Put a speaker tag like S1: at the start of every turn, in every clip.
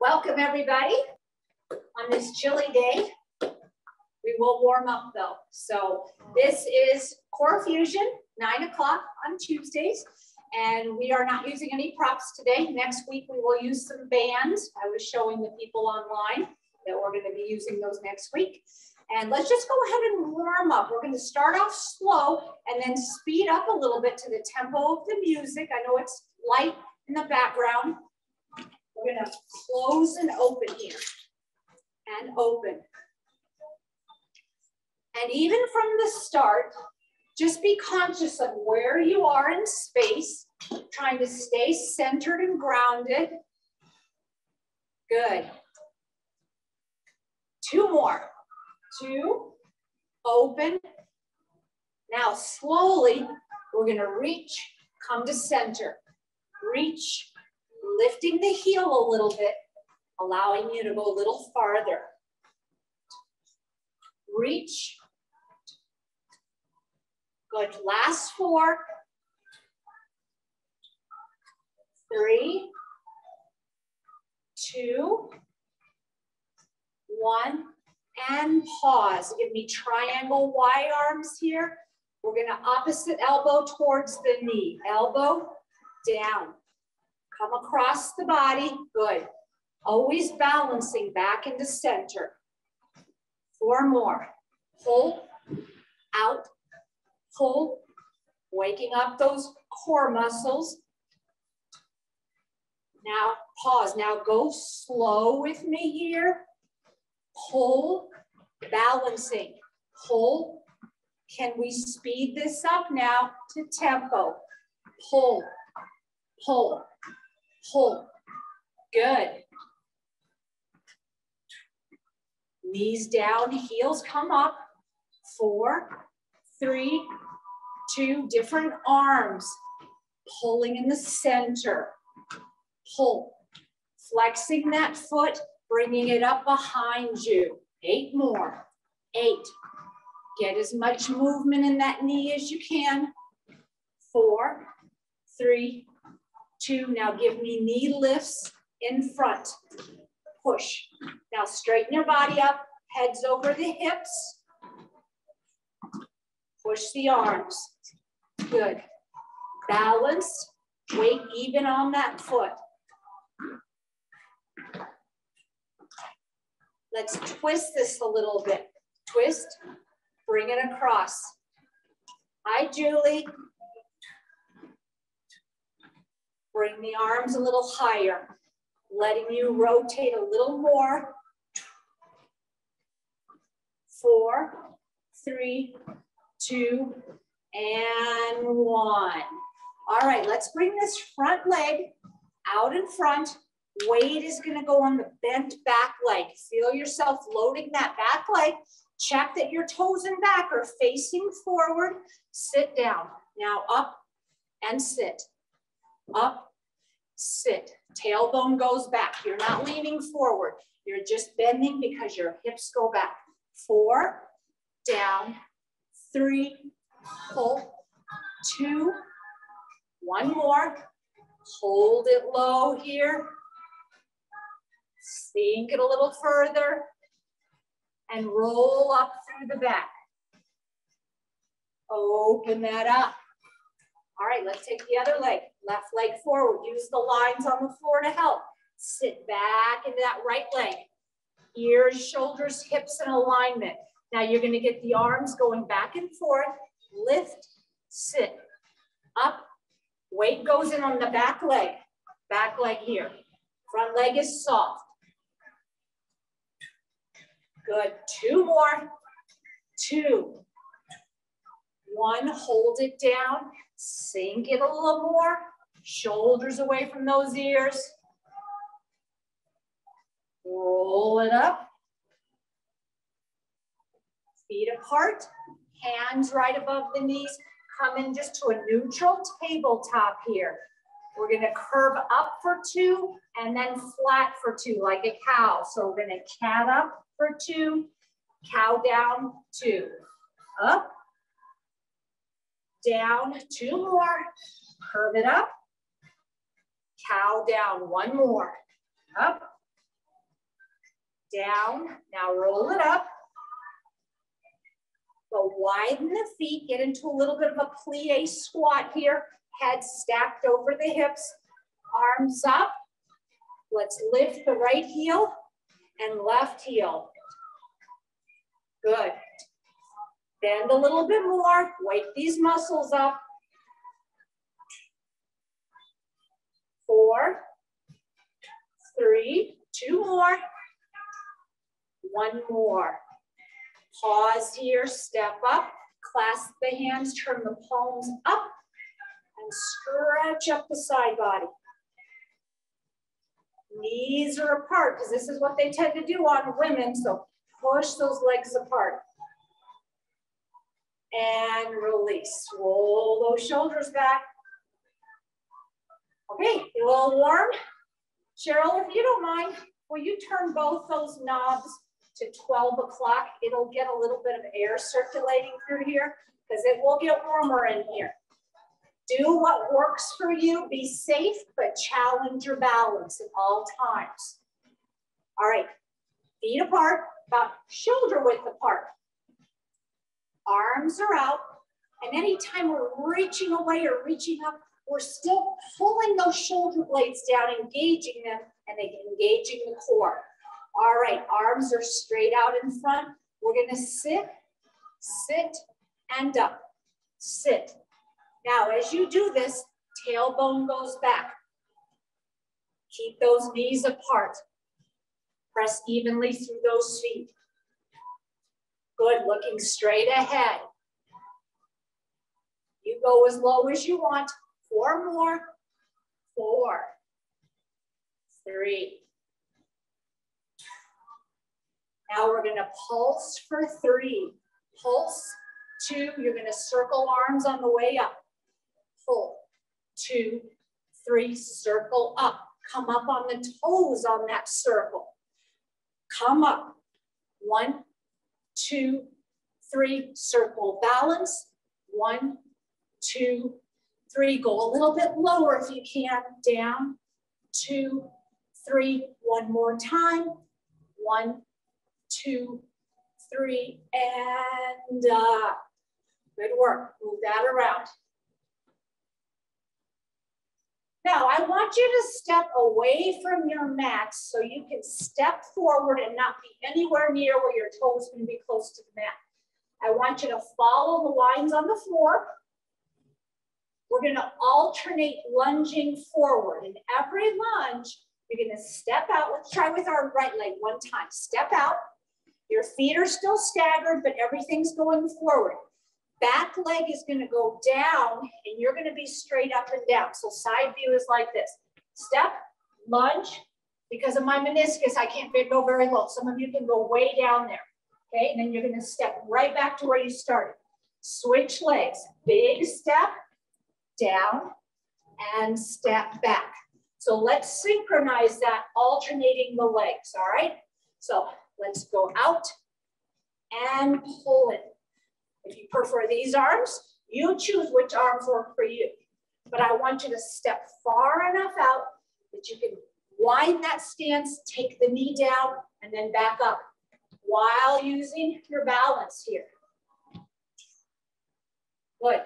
S1: Welcome everybody on this chilly day. We will warm up though. So this is Core Fusion, 9 o'clock on Tuesdays. And we are not using any props today. Next week we will use some bands. I was showing the people online that we're going to be using those next week. And let's just go ahead and warm up. We're going to start off slow and then speed up a little bit to the tempo of the music. I know it's light in the background. We're going to close and open here. And open. And even from the start, just be conscious of where you are in space, trying to stay centered and grounded. Good. 2 more. 2, open. Now slowly, we're going to reach, come to center. Reach, lifting the heel a little bit, allowing you to go a little farther. Reach. Good. Last 4, 3, 2, 1, and pause. Give me triangle Y arms here. We're going to opposite elbow towards the knee. Elbow down. Come across the body. Good. Always balancing back into center. 4 more. Hold, out, hold, waking up those core muscles. Now pause. Now go slow with me here. Pull, balancing, pull. Can we speed this up now to tempo? Pull, pull, pull. Good. Knees down, heels come up. 4, 3, 2, different arms. Pulling in the center. Pull. Flexing that foot, bringing it up behind you. 8 more. 8. Get as much movement in that knee as you can. 4, 3, 2. Now give me knee lifts in front. Push. Now straighten your body up, heads over the hips. Push the arms. Good. Balance, weight even on that foot. Let's twist this a little bit. Twist, bring it across. Hi, Julie. Bring the arms a little higher. Letting you rotate a little more. 4, 3, 2, and 1. All right, let's bring this front leg out in front. Weight is going to go on the bent back leg. Feel yourself loading that back leg. Check that your toes and back are facing forward. Sit down. Now up and sit. Up, sit. Tailbone goes back. You're not leaning forward. You're just bending because your hips go back. 4, down, 3, pull, 2, 1 more. Hold it low here. Sink it a little further and roll up through the back. Open that up. All right, let's take the other leg. Left leg forward. Use the lines on the floor to help. Sit back into that right leg. Ears, shoulders, hips in alignment. Now you're going to get the arms going back and forth. Lift, sit, up. Weight goes in on the back leg. Back leg here. Front leg is soft. Good. 2 more. 2. 1. Hold it down. Sink it a little more. Shoulders away from those ears. Roll it up. Feet apart. Hands right above the knees. Come in just to a neutral tabletop here. We're going to curve up for 2 and then flat for 2 like a cow. So we're going to cat up for 2, cow down 2. Up, down, 2 more. Curve it up. Cow down, 1 more. Up, down. Now roll it up. Go widen the feet, get into a little bit of a plie squat here. Head stacked over the hips, arms up. Let's lift the right heel and left heel. Good. Bend a little bit more, wake these muscles up. 4, 3, 2 more. 1 more. Pause here, step up, clasp the hands, turn the palms up, and stretch up the side body. Knees are apart, because this is what they tend to do on women, so push those legs apart. And release. Roll those shoulders back. Okay, a little warm. Cheryl, if you don't mind, will you turn both those knobs to 12 o'clock? It'll get a little bit of air circulating through here because it will get warmer in here. Do what works for you. Be safe, but challenge your balance at all times. All right, feet apart, about shoulder width apart. Arms are out, and anytime we're reaching away or reaching up, we're still pulling those shoulder blades down, engaging them, and engaging the core. All right, arms are straight out in front. We're gonna sit, and up. Sit. Now, as you do this, tailbone goes back. Keep those knees apart. Press evenly through those feet. Good, looking straight ahead. You go as low as you want. 4 more. 4, 3. Now we're gonna pulse for 3. Pulse, 2, you're gonna circle arms on the way up. Pull, 2, 3, circle up. Come up on the toes on that circle. Come up. 1, 2, 3, circle balance. 1, 2, 3, go a little bit lower if you can. Down, 2, 3, 1 more time. 1, 2, 3, and up. Good work. Move that around. Now, I want you to step away from your mat so you can step forward and not be anywhere near where your toes can be close to the mat. I want you to follow the lines on the floor. We're going to alternate lunging forward. In every lunge, you're going to step out. Let's try with our right leg one time. Step out. Your feet are still staggered, but everything's going forward. Back leg is going to go down, and you're going to be straight up and down. So side view is like this. Step, lunge. Because of my meniscus, I can't go very low. Some of you can go way down there. Okay, and then you're going to step right back to where you started. Switch legs. Big step, down, and step back. So let's synchronize that, alternating the legs, all right? So let's go out and pull it. If you prefer these arms, you choose which arms work for you. But I want you to step far enough out that you can widen that stance, take the knee down, and then back up while using your balance here. Good.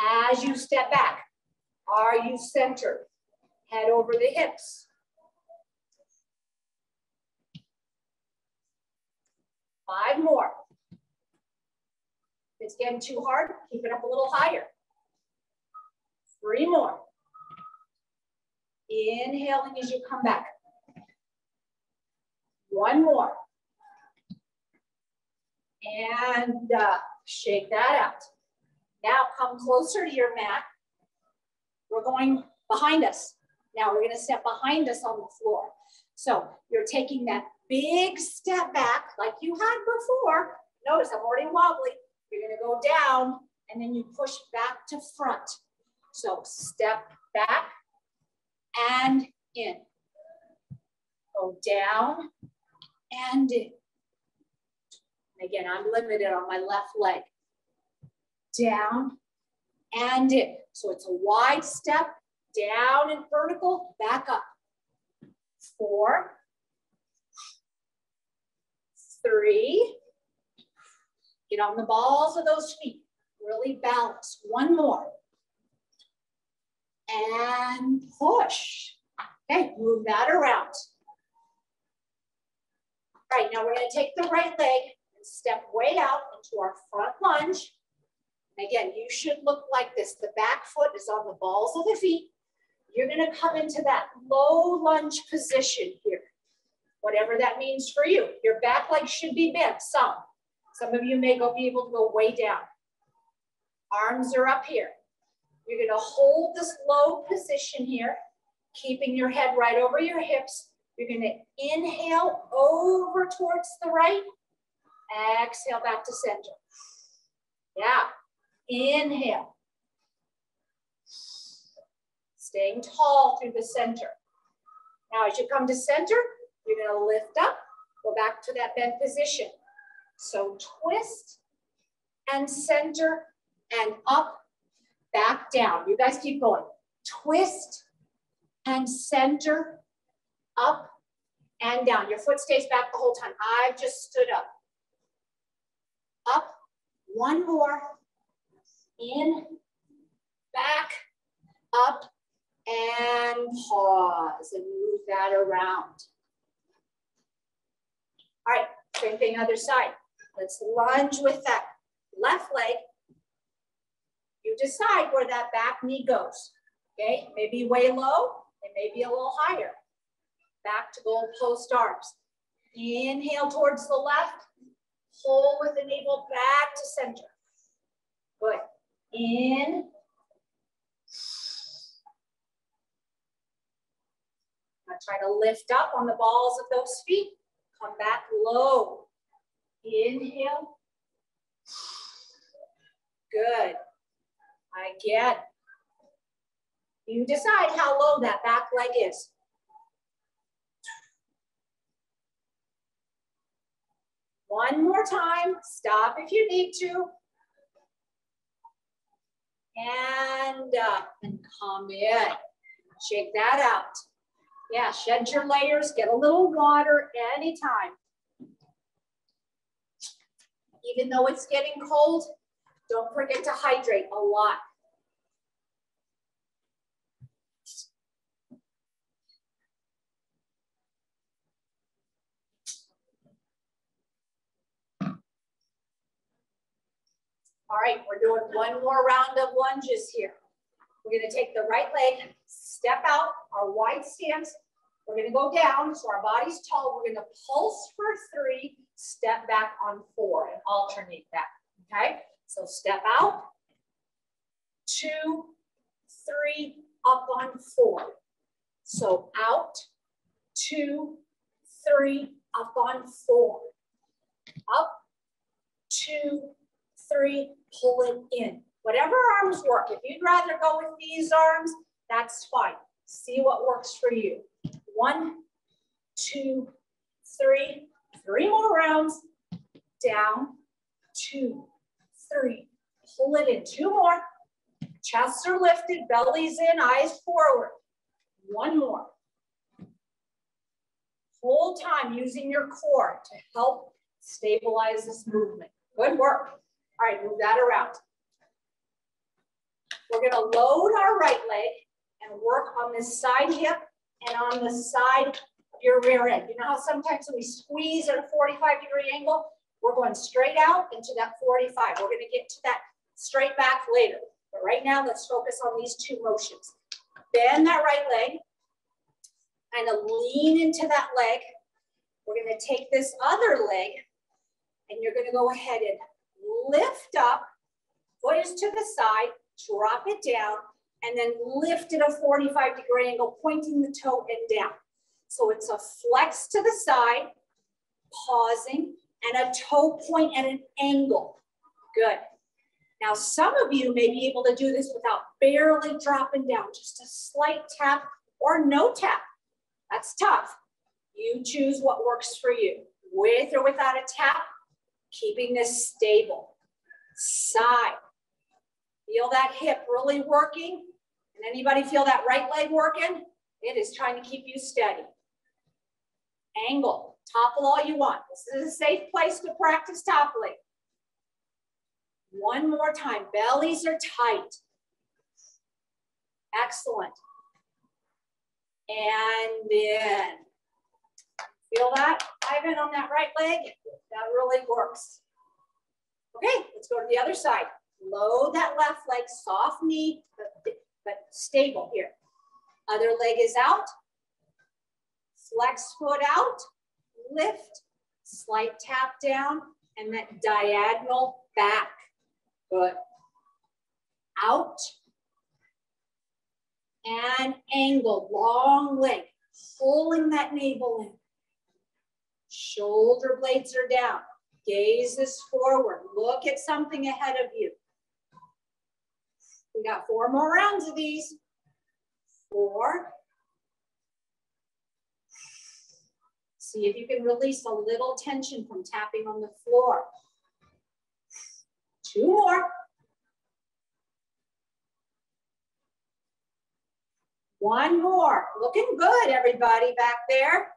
S1: As you step back, are you centered? Head over the hips. 5 more. If it's getting too hard, keep it up a little higher. 3 more. Inhaling as you come back. 1 more. And shake that out. Now come closer to your mat. We're going behind us. Now we're going to step behind us on the floor. So you're taking that big step back like you had before. Notice I'm already wobbly. You're going to go down and then you push back to front. So step back and in. Go down and in. Again, I'm limited on my left leg. Down and in. So it's a wide step, down and vertical, back up. 4, 3. Get on the balls of those feet. Really balance. 1 more. And push. Okay, move that around. All right, now we're going to take the right leg and step way out into our front lunge. And again, you should look like this. The back foot is on the balls of the feet. You're going to come into that low lunge position here, whatever that means for you. Your back leg should be bent some. Some of you may be able to go way down. Arms are up here. You're going to hold this low position here, keeping your head right over your hips. You're going to inhale over towards the right. Exhale back to center. Yeah. Inhale. Staying tall through the center. Now, as you come to center, you're going to lift up, go back to that bent position. So twist and center and up, back down. You guys keep going. Twist and center, up and down. Your foot stays back the whole time. I've just stood up. Up, 1 more. In, back, up, and pause and move that around. All right, same thing other side. Let's lunge with that left leg. You decide where that back knee goes. Okay, maybe way low, it may be a little higher. Back to goal post arms. Inhale towards the left, pull with the navel back to center. Good. In. Now try to lift up on the balls of those feet. Come back low. Inhale. Good. Again. You decide how low that back leg is. One more time. Stop if you need to. And up and come in. Shake that out. Yeah, shed your layers, get a little water anytime. Even though it's getting cold, don't forget to hydrate a lot. All right, we're doing 1 more round of lunges here. We're going to take the right leg, step out, our wide stance. We're going to go down, so our body's tall. We're going to pulse for 3, step back on 4, and alternate that, okay? So step out, 2, 3, up on 4. So out, 2, 3, up on 4. Up, 2, 3, pull it in. Whatever arms work. If you'd rather go with these arms, that's fine. See what works for you. 1, 2, 3. 3 more rounds. Down, 2, 3. Pull it in. 2 more. Chests are lifted, belly's in, eyes forward. 1 more. Whole time using your core to help stabilize this movement. Good work. All right, move that around. We're going to load our right leg and work on this side hip and on the side of your rear end. You know how sometimes when we squeeze at a 45-degree angle, we're going straight out into that 45. We're going to get to that straight back later. But right now, let's focus on these 2 motions. Bend that right leg, kind of lean into that leg. We're going to take this other leg, and you're going to go ahead and lift up, foot is to the side, drop it down, and then lift at a 45-degree angle, pointing the toe and down. So it's a flex to the side, pausing, and a toe point at an angle. Good. Now, some of you may be able to do this without barely dropping down, just a slight tap or no tap. That's tough. You choose what works for you, with or without a tap, keeping this stable. Side. Feel that hip really working? And anybody feel that right leg working? It is trying to keep you steady. Angle. Topple all you want. This is a safe place to practice toppling. One more time. Bellies are tight. Excellent. And then, feel that, Ivan, on that right leg? That really works. Okay, let's go to the other side. Load that left leg, soft knee, but stable here. Other leg is out. Flex foot out, lift, slight tap down, and that diagonal back. Good. Out. And angle, long leg, pulling that navel in. Shoulder blades are down. Gaze is forward. Look at something ahead of you. We got 4 more rounds of these. 4. See if you can release a little tension from tapping on the floor. 2 more. 1 more. Looking good, everybody back there.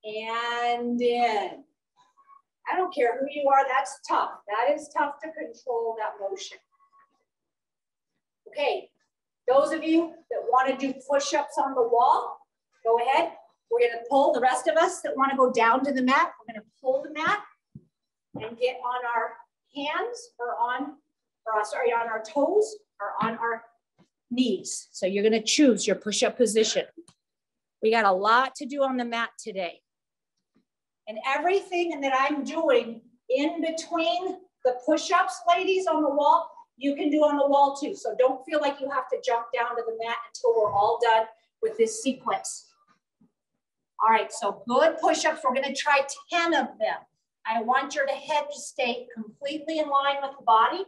S1: And in. I don't care who you are, that's tough. That is tough to control that motion. Okay, those of you that want to do push-ups on the wall, go ahead. We're going to pull, the rest of us that want to go down to the mat, we're going to pull the mat and get on our hands or on our toes or on our knees. So you're going to choose your push-up position. We got a lot to do on the mat today. And everything that I'm doing in between the push-ups, ladies, on the wall, you can do on the wall too. So don't feel like you have to jump down to the mat until we're all done with this sequence. All right, so good push-ups. We're going to try 10 of them. I want your head to stay completely in line with the body.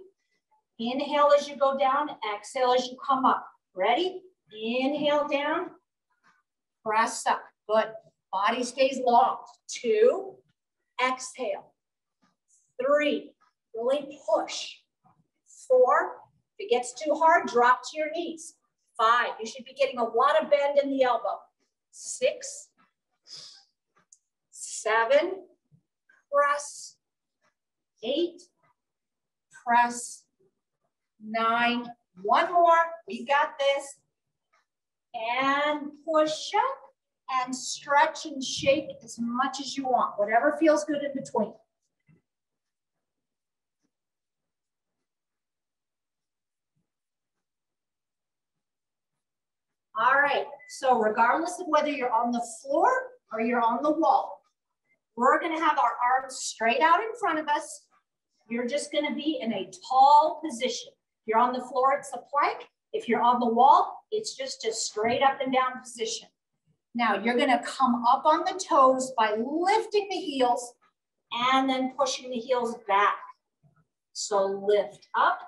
S1: Inhale as you go down, exhale as you come up. Ready? Inhale down, press up. Good. Body stays long. 2, exhale. 3, really push. 4, if it gets too hard, drop to your knees. 5, you should be getting a lot of bend in the elbow. 6, 7, press. 8, press. 9, 1 more, we got this. And push up and stretch and shake as much as you want, whatever feels good in between. All right, so regardless of whether you're on the floor or you're on the wall, we're gonna have our arms straight out in front of us. You're just gonna be in a tall position. If you're on the floor, it's a plank. If you're on the wall, it's just a straight up and down position. Now you're gonna come up on the toes by lifting the heels and then pushing the heels back. So lift up,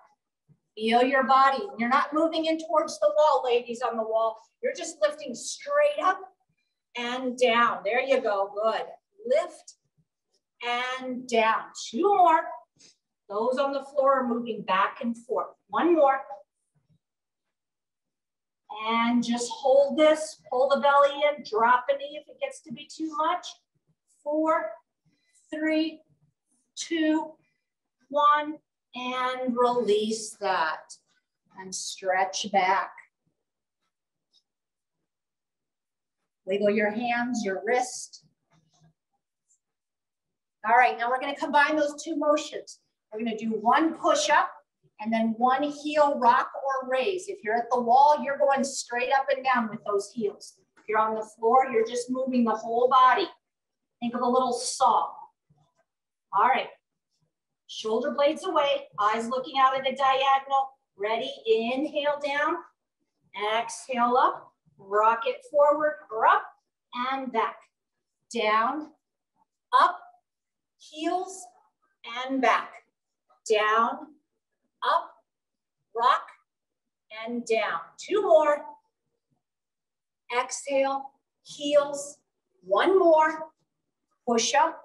S1: feel your body. You're not moving in towards the wall, ladies, on the wall. You're just lifting straight up and down. There you go, good. Lift and down. 2 more. Those on the floor are moving back and forth. 1 more. And just hold this, pull the belly in, drop a knee if it gets to be too much. 4, 3, 2, 1, and release that. And stretch back. Wiggle your hands, your wrist. All right, now we're gonna combine those 2 motions. We're gonna do 1 push-up and then 1 heel rock or raise. If you're at the wall, you're going straight up and down with those heels. If you're on the floor, you're just moving the whole body. Think of a little saw. All right, shoulder blades away, eyes looking out at a diagonal. Ready, inhale down, exhale up, rock it forward or up and back. Down, up, heels and back. Down, up, rock, and down. 2 more. Exhale, heels. 1 more. Push up,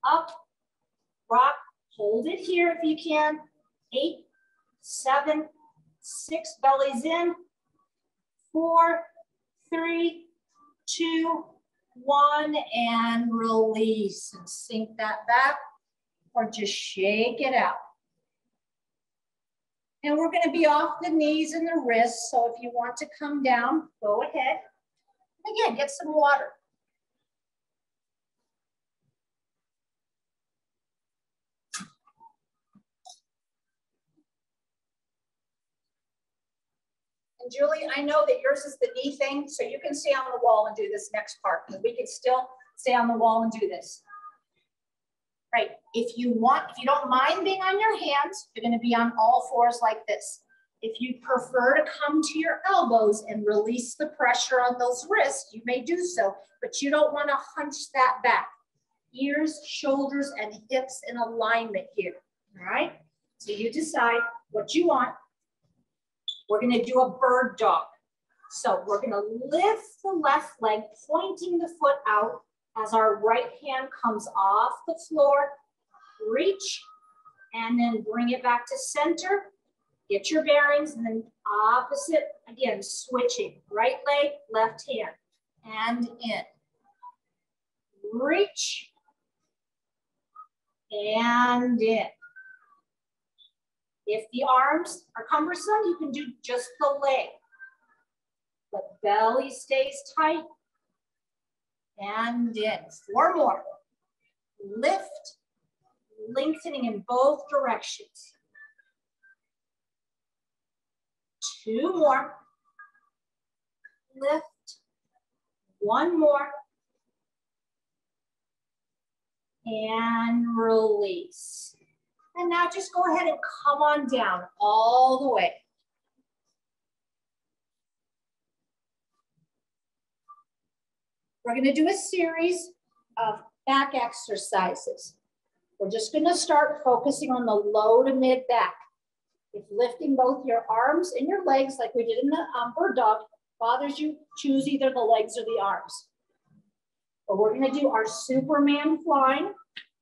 S1: rock. Hold it here if you can. 8, 7, 6, bellies in. 4, 3, 2, one, and release. And sink that back or just shake it out. And we're going to be off the knees and the wrists. So if you want to come down, go ahead. Again, get some water. And Julie, I know that yours is the knee thing, so you can stay on the wall and do this next part. We can still stay on the wall and do this. Right, if you don't mind being on your hands, you're gonna be on all fours like this. If you prefer to come to your elbows and release the pressure on those wrists, you may do so, but you don't wanna hunch that back. Ears, shoulders, and hips in alignment here, all right? So you decide what you want. We're gonna do a bird dog. So we're gonna lift the left leg, pointing the foot out as our right hand comes off the floor. Reach, and then bring it back to center. Get your bearings, and then opposite, again, switching. Right leg, left hand, and in. Reach, and in. If the arms are cumbersome, you can do just the leg. The belly stays tight. And in. 4 more. Lift, lengthening in both directions. 2 more. Lift. 1 more. And release. And now just go ahead and come on down all the way. We're going to do a series of back exercises. We're just going to start focusing on the low to mid back. If lifting both your arms and your legs like we did in the bird dog bothers you, choose either the legs or the arms. But we're going to do our Superman flying.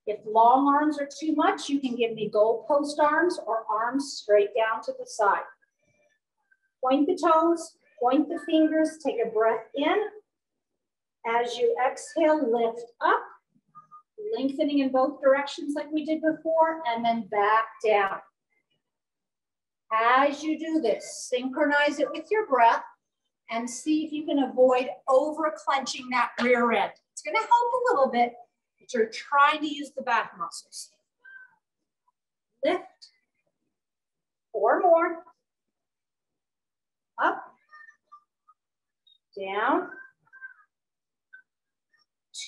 S1: If long arms are too much, you can give me goalpost arms or arms straight down to the side. Point the toes, point the fingers, take a breath in. As you exhale, lift up, lengthening in both directions like we did before, and then back down. As you do this, synchronize it with your breath and see if you can avoid over clenching that rear end. It's going to help a little bit, but you're trying to use the back muscles. Lift. 4 more. Up. Down.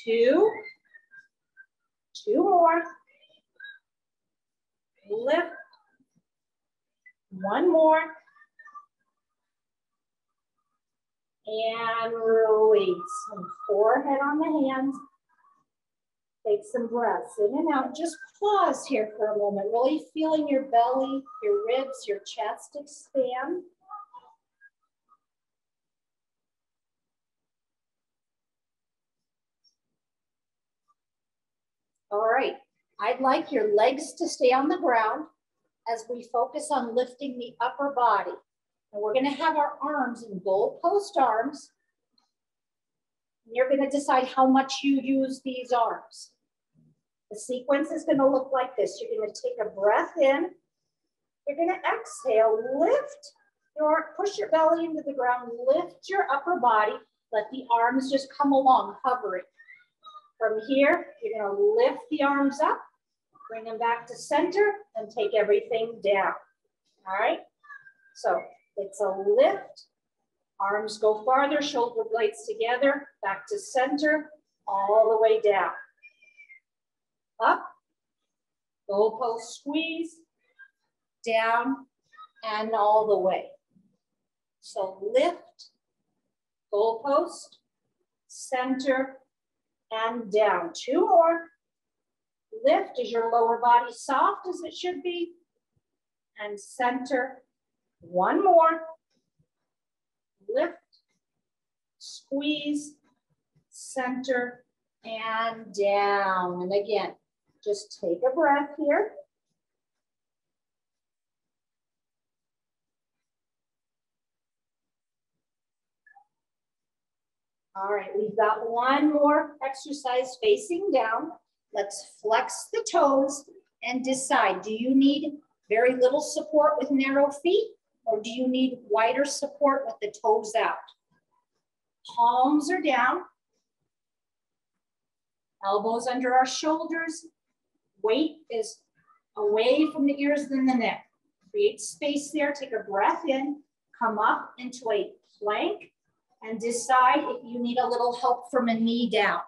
S1: 2. 2 more. Lift. 1 more. And release. And forehead on the hands. Take some breaths in and out. Just pause here for a moment. Really feeling your belly, your ribs, your chest expand. All right. I'd like your legs to stay on the ground as we focus on lifting the upper body. And we're going to have our arms in goalpost arms. You're going to decide how much you use these arms. The sequence is going to look like this. You're going to take a breath in. You're going to exhale, push your belly into the ground, lift your upper body, let the arms just come along, hovering. From here, you're going to lift the arms up, bring them back to center, and take everything down. All right? So it's a lift. Arms go farther, shoulder blades together, back to center, all the way down. Up, goalpost squeeze, down, and all the way. So lift, goalpost, center, and down. 2 more. Lift. Is your lower body soft as it should be? And center. 1 more. Lift, squeeze, center, and down. And again, just take a breath here. All right, we've got one more exercise facing down. Let's flex the toes and decide, do you need very little support with narrow feet, or do you need wider support with the toes out? Palms are down, elbows under our shoulders, weight is away from the ears and the neck. Create space there, take a breath in, come up into a plank, and decide if you need a little help from a knee down.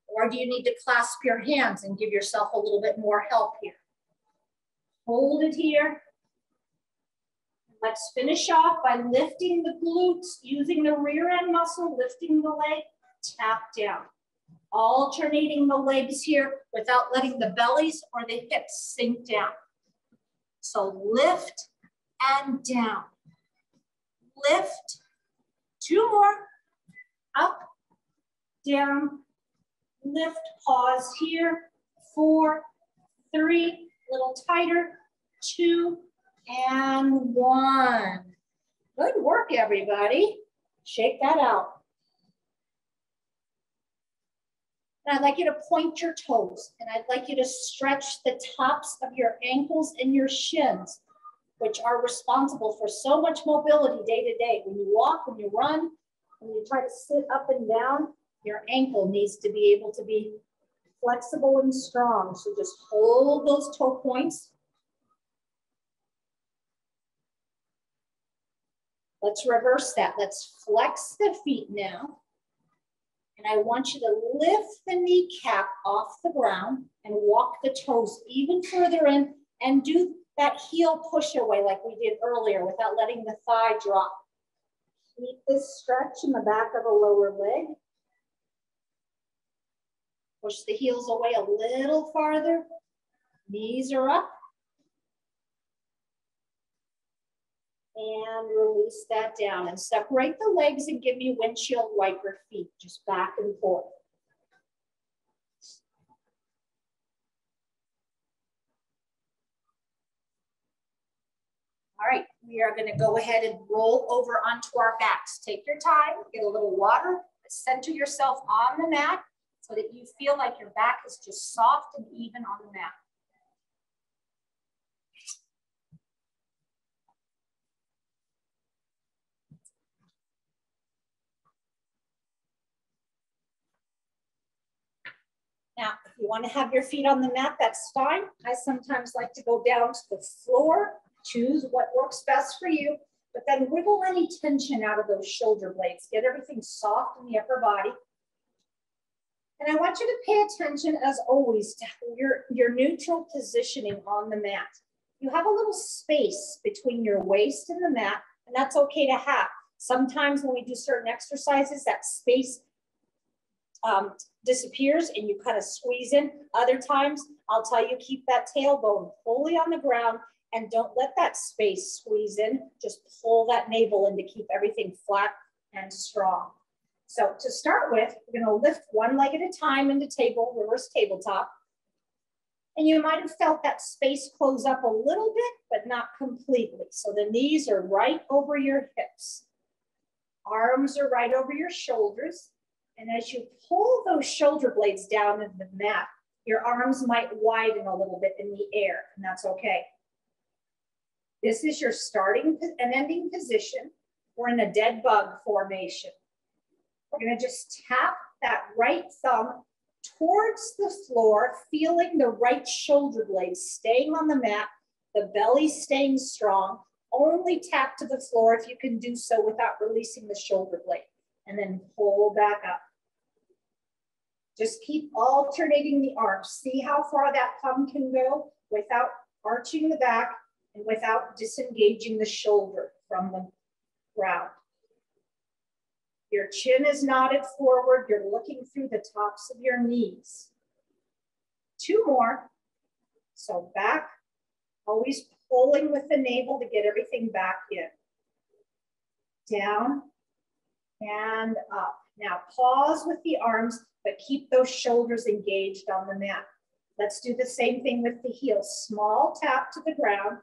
S1: Or do you need to clasp your hands and give yourself a little bit more help here? Hold it here. Let's finish off by lifting the glutes, using the rear end muscle, lifting the leg, tap down. Alternating the legs here without letting the bellies or the hips sink down. So lift and down. Lift. 2 more. Up, down, lift, pause here. 4, 3, a little tighter. 2, and 1. Good work, everybody. Shake that out. And I'd like you to point your toes, and I'd like you to stretch the tops of your ankles and your shins, which are responsible for so much mobility day to day. When you walk, when you run, when you try to sit up and down, your ankle needs to be able to be flexible and strong. So just hold those toe points. Let's reverse that. Let's flex the feet now. And I want you to lift the kneecap off the ground and walk the toes even further in and do that heel push away like we did earlier without letting the thigh drop. Keep this stretch in the back of the lower leg. Push the heels away a little farther. Knees are up. And release that down and separate the legs and give me windshield wiper feet, just back and forth. All right, we are going to go ahead and roll over onto our backs. Take your time, get a little water, center yourself on the mat so that you feel like your back is just soft and even on the mat. Now, if you want to have your feet on the mat, that's fine. I sometimes like to go down to the floor, choose what works best for you, but then wiggle any tension out of those shoulder blades. Get everything soft in the upper body. And I want you to pay attention, as always, to your neutral positioning on the mat. You have a little space between your waist and the mat, and that's okay to have. Sometimes when we do certain exercises, that space disappears and you kind of squeeze in. Other times, I'll tell you, keep that tailbone fully on the ground and don't let that space squeeze in. Just pull that navel in to keep everything flat and strong. So to start with, we're going to lift one leg at a time into table, reverse tabletop. And you might have felt that space close up a little bit, but not completely. So the knees are right over your hips. Arms are right over your shoulders. And as you pull those shoulder blades down into the mat, your arms might widen a little bit in the air, and that's okay. This is your starting and ending position. We're in a dead bug formation. We're going to just tap that right thumb towards the floor, feeling the right shoulder blades staying on the mat, the belly staying strong. Only tap to the floor if you can do so without releasing the shoulder blade. And then pull back up. Just keep alternating the arms. See how far that thumb can go without arching the back and without disengaging the shoulder from the ground. Your chin is nodded forward. You're looking through the tops of your knees. 2 more. So back, always pulling with the navel to get everything back in. Down and up. Now pause with the arms, but keep those shoulders engaged on the mat. Let's do the same thing with the heels. Small tap to the ground,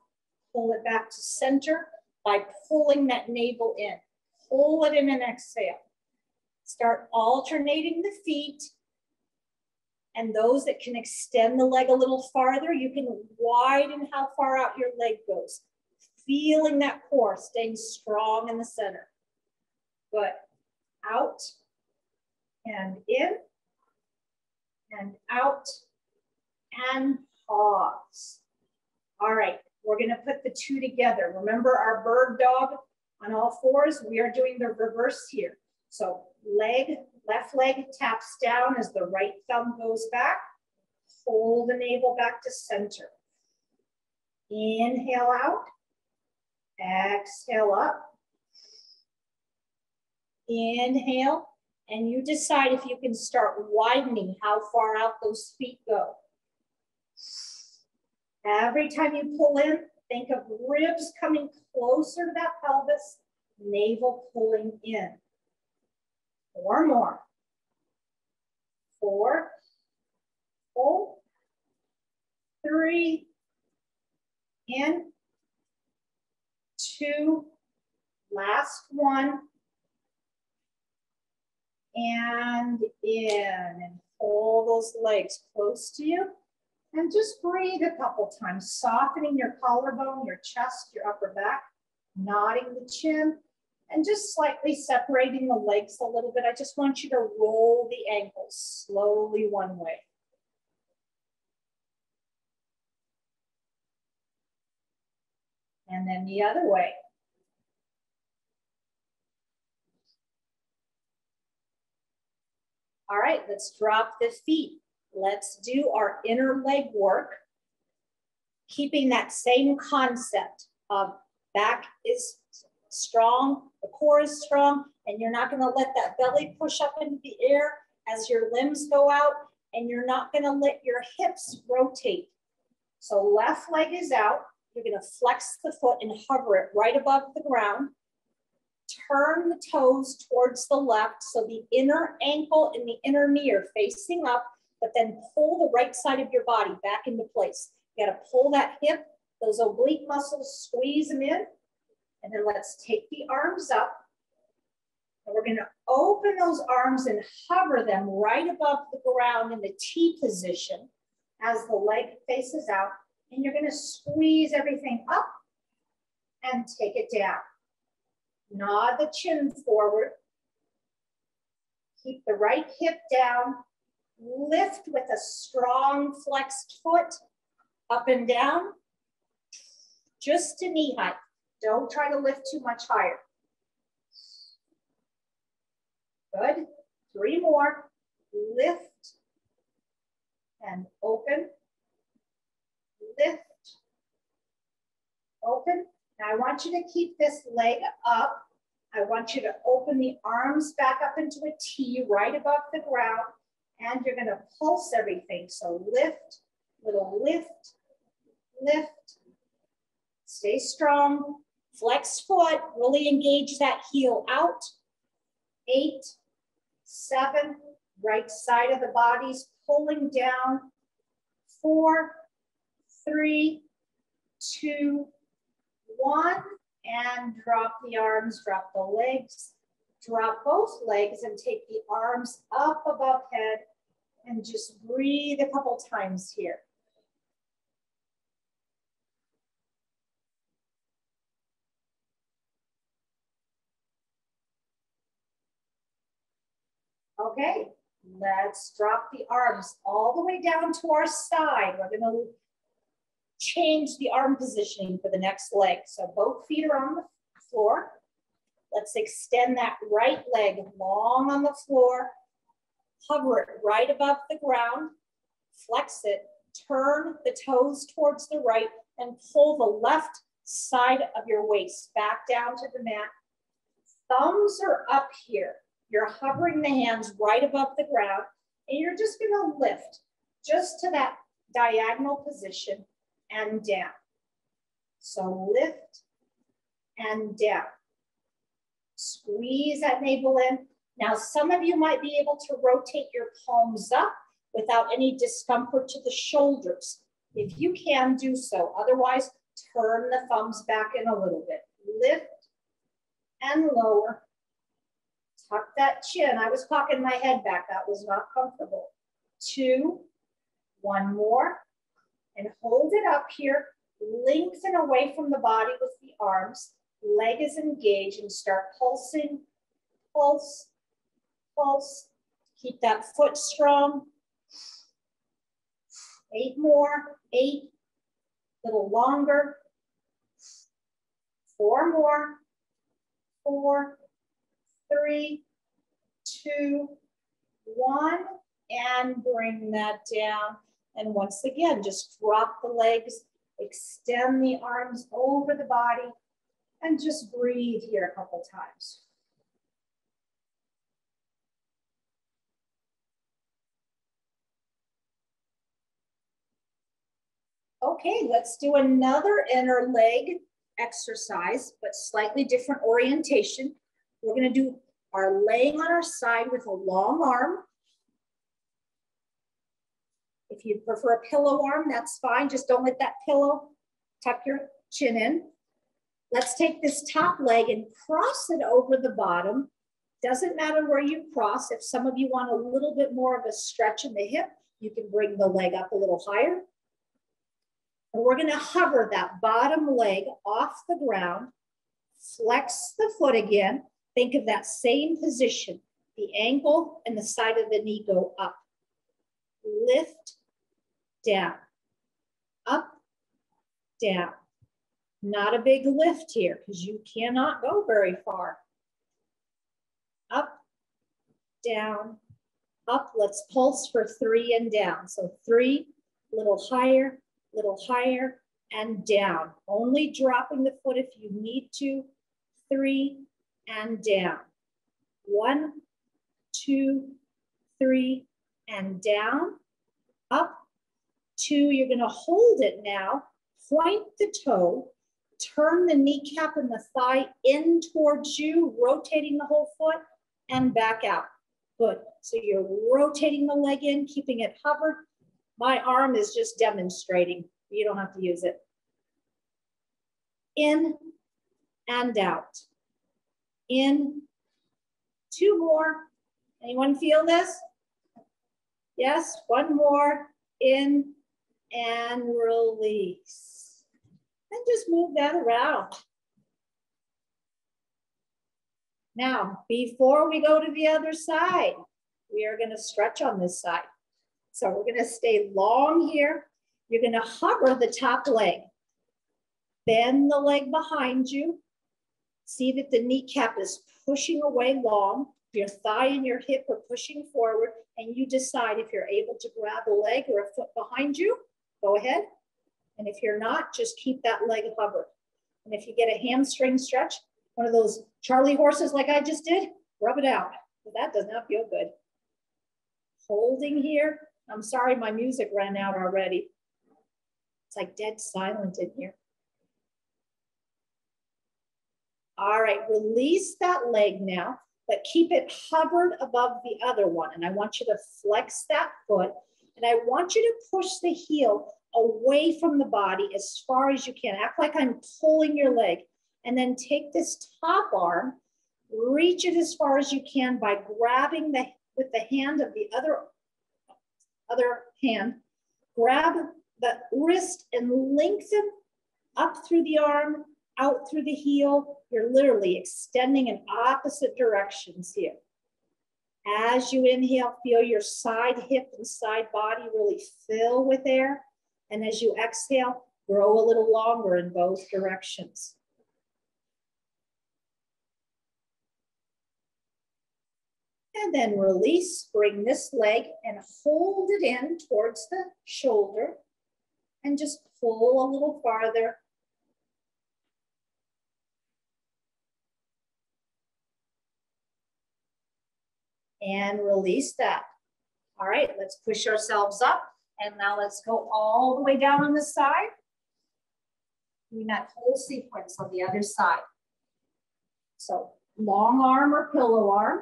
S1: pull it back to center by pulling that navel in. Pull it in and exhale. Start alternating the feet. And those that can extend the leg a little farther, you can widen how far out your leg goes. Feeling that core, staying strong in the center. Good. Out and in and out and pause. All right, we're gonna put the two together. Remember our bird dog on all fours? We are doing the reverse here. So leg, left leg taps down as the right thumb goes back. Hold the navel back to center. Inhale out. Exhale up. Inhale. And you decide if you can start widening how far out those feet go. Every time you pull in, think of ribs coming closer to that pelvis, navel pulling in. 4 more. 4, hold, 3, in, 2, last 1, and in, and pull those legs close to you, and just breathe a couple times, softening your collarbone, your chest, your upper back, nodding the chin, and just slightly separating the legs a little bit. I just want you to roll the ankles slowly one way. And then the other way. All right, let's drop the feet. Let's do our inner leg work, keeping that same concept of back is strong, the core is strong, and you're not gonna let that belly push up into the air as your limbs go out, and you're not gonna let your hips rotate. So left leg is out, you're gonna flex the foot and hover it right above the ground. Turn the toes towards the left, so the inner ankle and the inner knee are facing up, but then pull the right side of your body back into place. You gotta pull that hip, those oblique muscles, squeeze them in, and then let's take the arms up. And we're gonna open those arms and hover them right above the ground in the T position as the leg faces out, and you're gonna squeeze everything up and take it down. Nod the chin forward. Keep the right hip down. Lift with a strong flexed foot up and down, just to knee height. Don't try to lift too much higher. Good. 3 more. Lift and open. Lift, open. Now I want you to keep this leg up. I want you to open the arms back up into a T right above the ground, and you're gonna pulse everything. So lift, little lift, lift. Stay strong, flex foot, really engage that heel out. 8, 7, right side of the body's pulling down. 4, 3, 2, 1, and drop the arms, drop the legs, drop both legs and take the arms up above head and just breathe a couple times here. Okay, let's drop the arms all the way down to our side. We're gonna change the arm positioning for the next leg. So both feet are on the floor. Let's extend that right leg long on the floor. Hover it right above the ground. Flex it. Turn the toes towards the right and pull the left side of your waist back down to the mat. Thumbs are up here. You're hovering the hands right above the ground, and you're just gonna lift just to that diagonal position and down. So lift and down. Squeeze that navel in. Now, some of you might be able to rotate your palms up without any discomfort to the shoulders. If you can, do so. Otherwise, turn the thumbs back in a little bit. Lift and lower. Tuck that chin. I was cocking my head back. That was not comfortable. 2, 1 more, and hold it up here. Lengthen away from the body with the arms. Leg is engaged and start pulsing. Pulse, pulse. Keep that foot strong. 8 more, 8, a little longer. 4 more, 4, 3, 2, 1, and bring that down. And once again, just drop the legs, extend the arms over the body, and just breathe here a couple times. Okay, let's do another inner leg exercise, but slightly different orientation. We're going to do our laying on our side with a long arm. If you prefer a pillow arm, that's fine. Just don't let that pillow tuck your chin in. Let's take this top leg and cross it over the bottom. Doesn't matter where you cross. If some of you want a little bit more of a stretch in the hip, you can bring the leg up a little higher. And we're going to hover that bottom leg off the ground. Flex the foot again. Think of that same position. The ankle and the side of the knee go up. Lift, down, up, down. Not a big lift here because you cannot go very far. Up, down, up. Let's pulse for 3 and down. So 3, little higher, and down. Only dropping the foot if you need to. 3 and down. 1, 2, 3, and down. Up. 2, you're going to hold it now. Point the toe. Turn the kneecap and the thigh in towards you, rotating the whole foot, and back out. Good. So you're rotating the leg in, keeping it hovered. My arm is just demonstrating. You don't have to use it. In and out. In. 2 more. Anyone feel this? Yes, 1 more. In and release. And just move that around. Now, before we go to the other side, we are going to stretch on this side. So we're going to stay long here. You're going to hover the top leg. Bend the leg behind you. See that the kneecap is pushing away long. Your thigh and your hip are pushing forward, and you decide if you're able to grab a leg or a foot behind you, go ahead. And if you're not, just keep that leg hovered. And if you get a hamstring stretch, one of those Charlie horses like I just did, rub it out. But that does not feel good. Holding here. I'm sorry, my music ran out already. It's like dead silent in here. All right, release that leg now, but keep it hovered above the other one. And I want you to flex that foot, and I want you to push the heel away from the body as far as you can. Act like I'm pulling your leg, and then take this top arm, reach it as far as you can by grabbing with the hand of the other hand, grab the wrist and lengthen up through the arm, out through the heel. You're literally extending in opposite directions here. As you inhale, feel your side hip and side body really fill with air. And as you exhale, grow a little longer in both directions. And then release, bring this leg and hold it in towards the shoulder and just pull a little farther. And release that. All right, let's push ourselves up. And now let's go all the way down on the side. Doing that whole sequence on the other side. So long arm or pillow arm.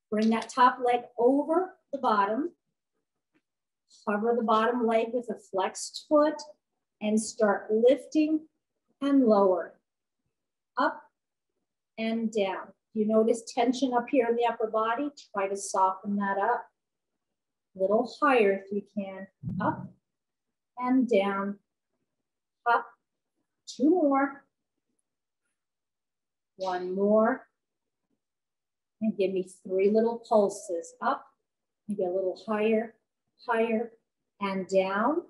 S1: Bring that top leg over the bottom. Hover the bottom leg with a flexed foot and start lifting and lowering. Up, and down. You notice tension up here in the upper body, try to soften that up. A little higher if you can. Up and down. Up. 2 more. 1 more. And give me 3 little pulses. Up, maybe a little higher, higher, and down.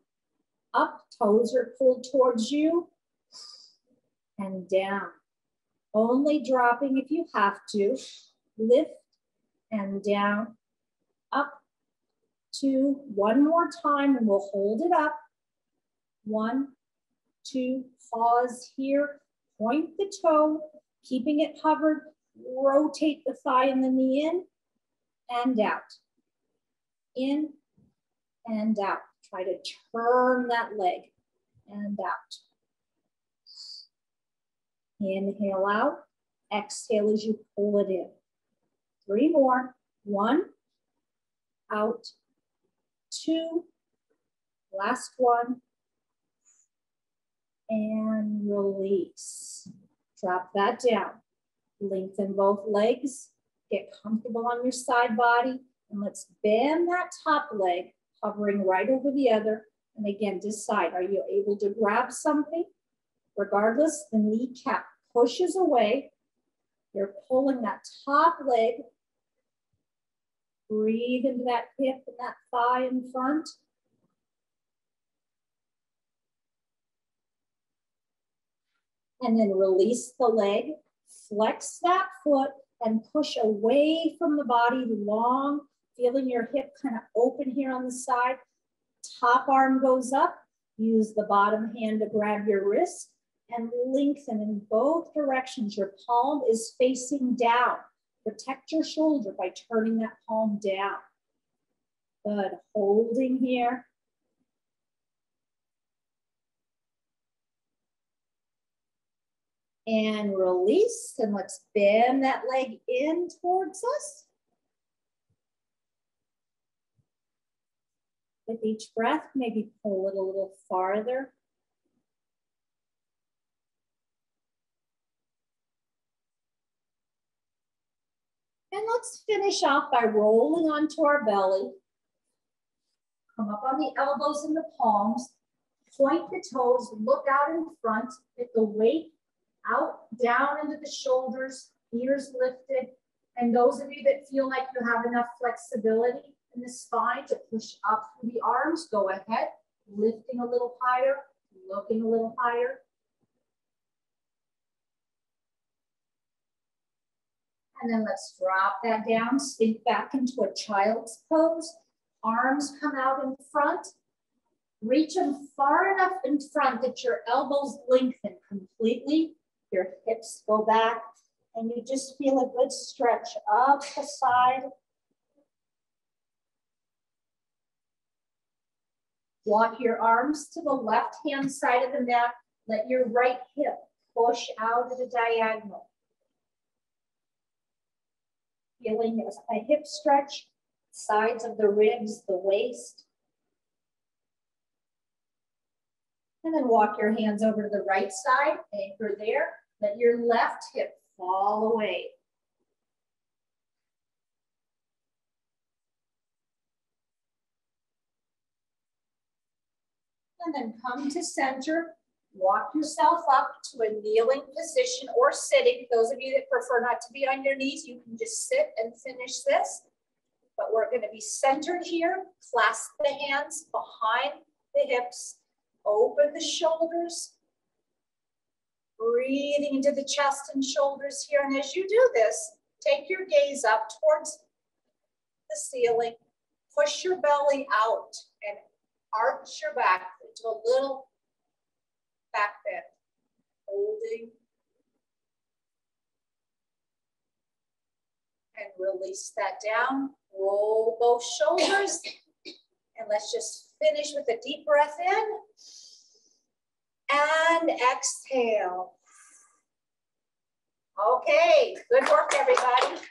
S1: Up, toes are pulled towards you, and down. Only dropping if you have to. Lift and down. Up, 2. 1 more time, and we'll hold it up. 1, 2, pause here. Point the toe, keeping it covered. Rotate the thigh and the knee in and out. In and out. Try to turn that leg and out. Inhale out. Exhale as you pull it in. 3 more. 1. Out. 2. Last one. And release. Drop that down. Lengthen both legs. Get comfortable on your side body. And let's bend that top leg, hovering right over the other. And again, decide, are you able to grab something? Regardless, the kneecap pushes away. You're pulling that top leg. Breathe into that hip and that thigh in front. And then release the leg. Flex that foot and push away from the body long, feeling your hip kind of open here on the side. Top arm goes up. Use the bottom hand to grab your wrist and lengthen in both directions. Your palm is facing down. Protect your shoulder by turning that palm down. Good. Holding here. And release, and let's bend that leg in towards us. With each breath, maybe pull it a little farther. And let's finish off by rolling onto our belly. Come up on the elbows and the palms. Point the toes, look out in front, get the weight out, down into the shoulders, ears lifted. And those of you that feel like you have enough flexibility in the spine to push up through the arms, go ahead, lifting a little higher, looking a little higher. And then let's drop that down, sink back into a child's pose. Arms come out in front. Reach them far enough in front that your elbows lengthen completely. Your hips go back, and you just feel a good stretch up the side. Walk your arms to the left-hand side of the mat. Let your right hip push out at a diagonal. Feeling a hip stretch, sides of the ribs, the waist. And then walk your hands over to the right side, anchor there. Let your left hip fall away. And then come to center. Walk yourself up to a kneeling position or sitting. Those of you that prefer not to be on your knees, you can just sit and finish this. But we're going to be centered here. Clasp the hands behind the hips. Open the shoulders. Breathing into the chest and shoulders here. And as you do this, take your gaze up towards the ceiling. Push your belly out and arch your back into a little back bend. Holding. And release that down. Roll both shoulders. And let's just finish with a deep breath in. And exhale. Okay, good work, everybody.